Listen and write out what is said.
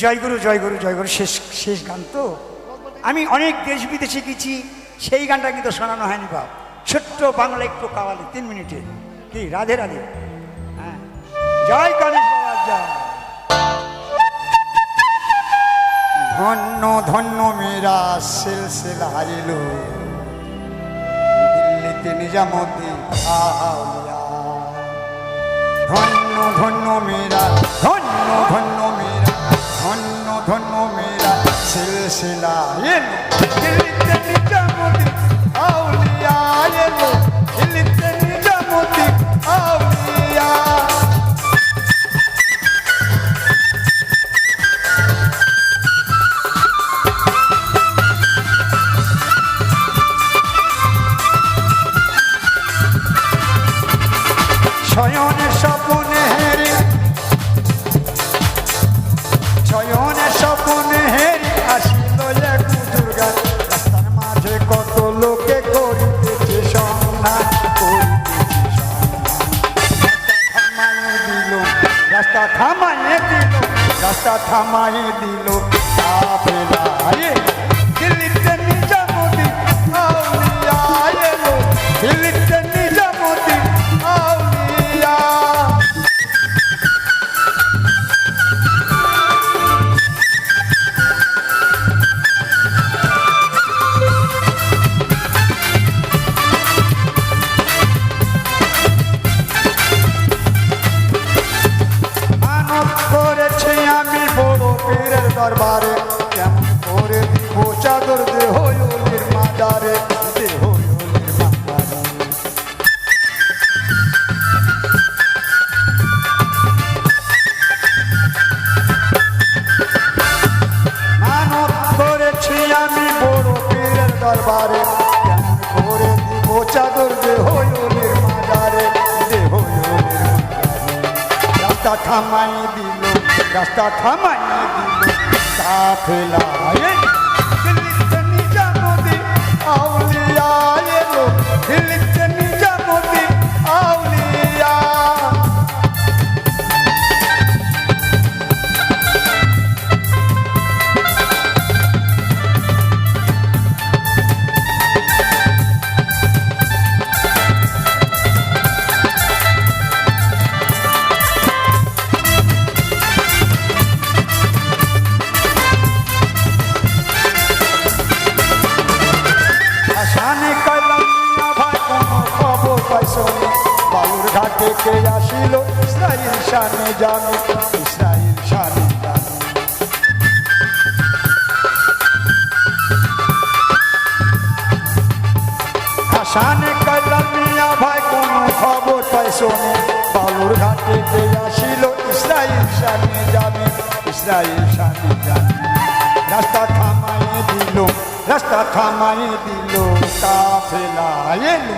জয়গুরু জয়গুরু জয়গুরু শেষ শেষ গান তো। আমি অনেক দেশ বিদেশে গেছি, সেই গানটা কিন্তু শোনানো হয়নি বাপ। ছোট্ট বাংলা একটু কাওয়ালে 3 মিনিটে কি রাধে রাধে। হ্যাঁ, জয় গণেশ বাবা জয়। ধন্য ধন্য মেরা সিলসিলা এলো দিল্লিতে নিজামুদ্দিন আউলিয়া। ধন্য ধন্য মেরা ধন্য ধন্য মেরা ধন্য ধন্য মেরা সিলসিলা এলো দিল্লিতে নিজামুদ্দিন আউলিয়া এলো দিল্লিতে নিজামুদ্দিন আউলিয়া। শয়নে স্বপ্নে হেরি শয়নে স্বপ্নে হেরি আসিল এক দুর্গা। রাস্তার মাঝে কত লোকে করিতেছে সন্ধান রাস্তা থামাইয়ে দিল রাস্তা থামাইয়ে দিল কাফেলায় দিল্লিতে নিজামুদ্দিন আউলিয়া এলো দিল্লিতে নিজামুদ্দিন আউলিয়া। মানত করেছি আমি বড় পীরের দরবারে, কেমন করে দিব চাদর দেহ ওলির মাজারে দেহ ওলির মাজারে। মানত করেছি আমি বড় পীরের দরবারে, কেমন করে দিব চাদর দেহ ওলির মাজারে দেহ ওলির মাজারে। রাস্তা থামাই দিল রাস্তা থামাই দিল কাফেলায় দিল্লিতে নিজামুদ্দিন আউলিয়া এলো দিল্লিতে নিজামুদ্দিন আউলিয়া। বালুর ঘাটে কে আসিল ইসরাইল শানে জানে ইসরাইল শানে জানে। হাসানে কইলাম মিয়া ভাই কোন খবর পাইছো নে, বালুর ঘাটে কে আসিল ইসরাইল শানে জানে ইসরাইল শানে জানে। রাস্তা থামাইয়ে দিল রাস্তা থামাইয়ে দিল কাফেলা এলো